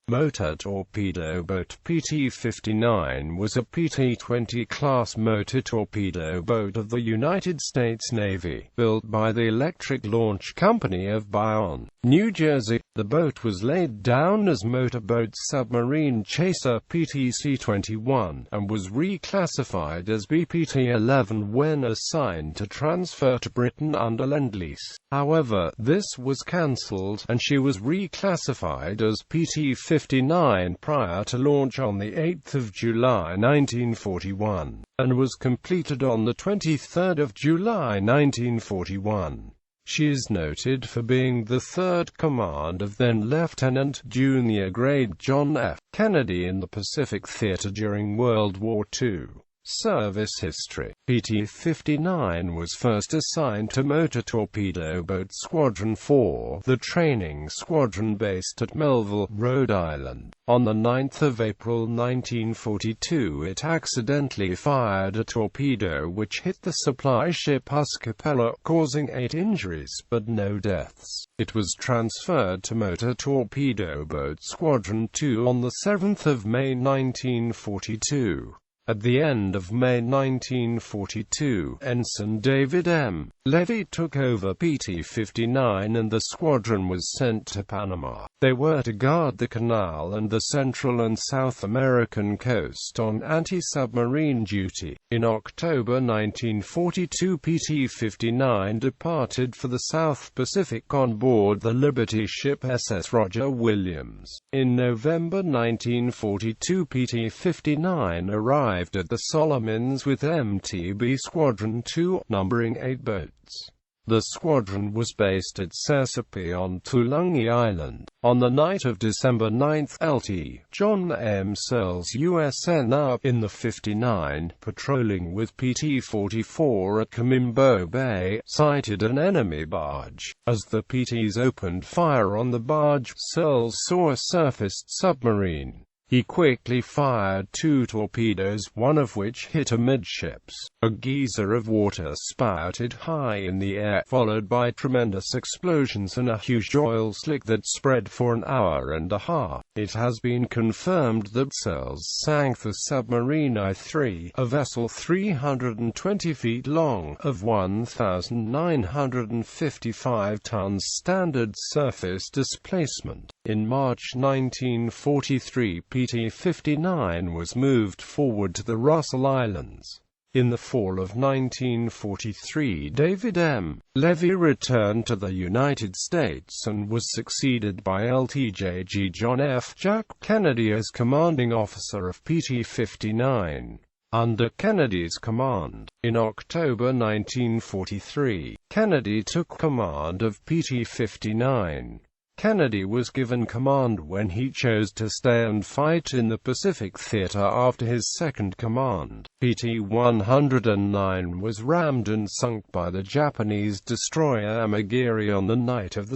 Motor Torpedo Boat PT-59 was a PT-20 class motor torpedo boat of the United States Navy, built by the Electric Launch Company of Bayonne, New Jersey. The boat was laid down as motorboat submarine chaser PT-21, and was reclassified as BPT-11 when assigned to transfer to Britain under Lend-Lease. However, this was cancelled, and she was reclassified as PT-59 prior to launch on 8 July 1941, and was completed on 23 July 1941. She is noted for being the third command of then Lieutenant Junior Grade John F. Kennedy in the Pacific Theater during World War II. Service history. PT-59 was first assigned to Motor Torpedo Boat Squadron 4, the training squadron based at Melville, Rhode Island. On 9 April 1942 it accidentally fired a torpedo which hit the supply ship Uscapella, causing 8 injuries but no deaths. It was transferred to Motor Torpedo Boat Squadron 2 on 7 May 1942. At the end of May 1942, Ensign David M. Levy took over PT-59 and the squadron was sent to Panama. They were to guard the canal and the Central and South American coast on anti-submarine duty. In October 1942, PT-59 departed for the South Pacific on board the Liberty ship SS Roger Williams. In November 1942, PT-59 arrived at the Solomons with MTB Squadron 2, numbering 8 boats. The squadron was based at Chesapeake on Tulungi Island. On the night of December 9, Lt. John M. Searles USNR in the 59, patrolling with PT-44 at Coimbo Bay, sighted an enemy barge. As the PTs opened fire on the barge, Searles saw a surfaced submarine. He quickly fired 2 torpedoes, one of which hit amidships. A geyser of water spouted high in the air, followed by tremendous explosions and a huge oil slick that spread for an hour and a half. It has been confirmed that Searles sank the submarine I-3, a vessel 320 feet long, of 1,955 tons standard surface displacement. In March 1943, PT-59 was moved forward to the Russell Islands. In the fall of 1943, David M. Levy returned to the United States and was succeeded by LTJG John F. Jack Kennedy as commanding officer of PT-59. Under Kennedy's command, in October 1943, Kennedy took command of PT-59. Kennedy was given command when he chose to stay and fight in the Pacific Theater after his second command. PT-109 was rammed and sunk by the Japanese destroyer Amagiri on the night of 2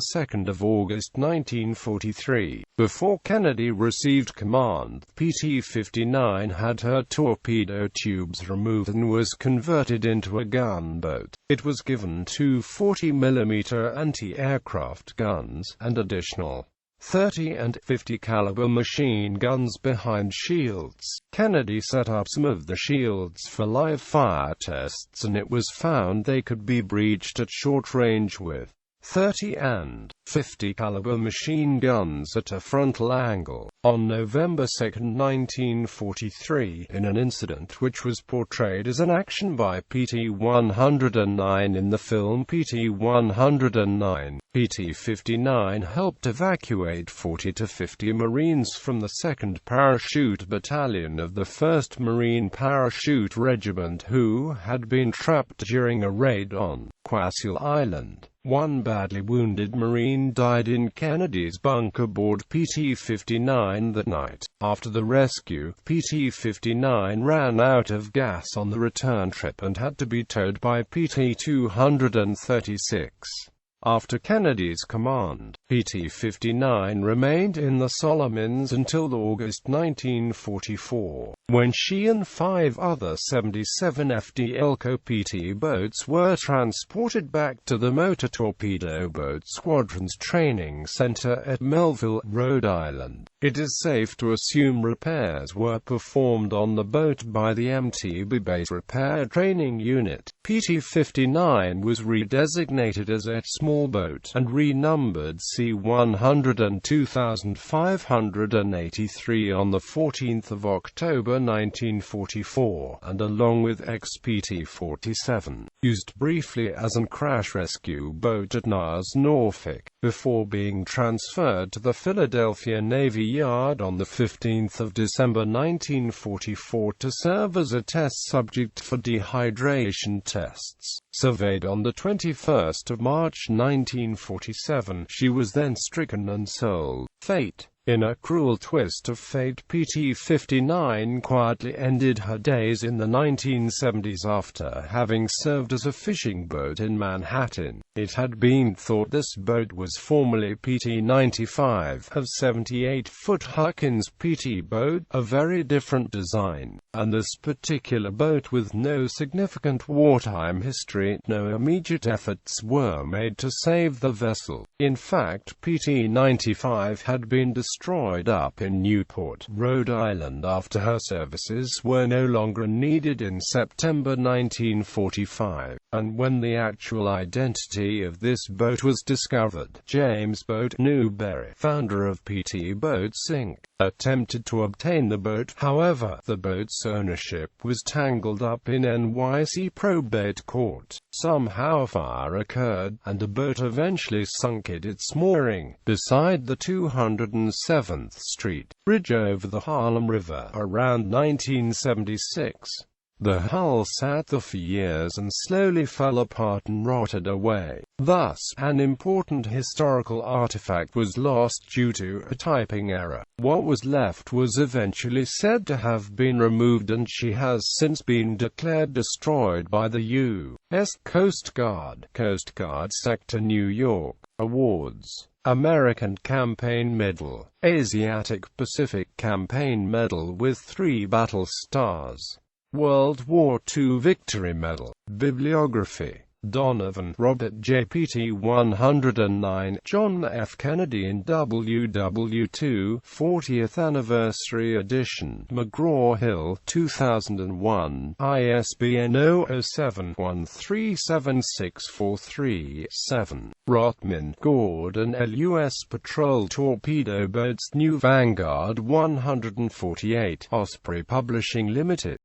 August 1943. Before Kennedy received command, PT-59 had her torpedo tubes removed and was converted into a gunboat. It was given 2 40mm anti-aircraft guns, and additional 30 and 50 caliber machine guns behind shields. Kennedy set up some of the shields for live fire tests, and it was found they could be breached at short range with 30 and 50 caliber machine guns at a frontal angle. On November 2, 1943, in an incident which was portrayed as an action by PT-109 in the film PT-109, PT-59 helped evacuate 40 to 50 Marines from the 2nd Parachute Battalion of the 1st Marine Parachute Regiment who had been trapped during a raid on Kwajalein Island. 1 badly wounded Marine died in Kennedy's bunk aboard PT-59 that night. After the rescue, PT-59 ran out of gas on the return trip and had to be towed by PT-236. After Kennedy's command, PT-59 remained in the Solomons until August 1944, when she and 5 other 77 FD Elco PT boats were transported back to the Motor Torpedo Boat Squadron's training center at Melville, Rhode Island. It is safe to assume repairs were performed on the boat by the MTB Base Repair Training Unit. PT-59 was redesignated as a small boat, and renumbered C-100 and 2583 on 14 October 1944, and along with ex-PT-47, used briefly as an crash rescue boat at NAS Norfolk, before being transferred to the Philadelphia Navy Yard on 15 December 1944 to serve as a test subject for dehydration tests. Surveyed on 21 March 1947, she was then stricken and sold. Fate. In a cruel twist of fate, PT-59 quietly ended her days in the 1970s after having served as a fishing boat in Manhattan. It had been thought this boat was formerly PT-95, a 78-foot Huckins PT boat, a very different design, and this particular boat with no significant wartime history. No immediate efforts were made to save the vessel. In fact, PT-95 had been destroyed up in Newport, Rhode Island after her services were no longer needed in September 1945, and when the actual identity of this boat was discovered, James Boat Newberry, founder of PT Boats Inc., attempted to obtain the boat. However, the boat's ownership was tangled up in NYC probate court. Somehow a fire occurred, and the boat eventually sunk at its mooring beside the 207th Street Bridge over the Harlem River around 1976. The hull sat there for years and slowly fell apart and rotted away. Thus, an important historical artifact was lost due to a typing error. What was left was eventually said to have been removed, and she has since been declared destroyed by the U.S. Coast Guard. Coast Guard Sector New York. Awards. American Campaign Medal. Asiatic Pacific Campaign Medal with 3 battle stars. World War II Victory Medal. Bibliography. Donovan, Robert J. PT-109, John F. Kennedy in WW2, 40th Anniversary Edition, McGraw-Hill, 2001, ISBN 0-07-137643-7. Rotman, Gordon L. U.S. Patrol Torpedo Boats New Vanguard 148, Osprey Publishing Limited.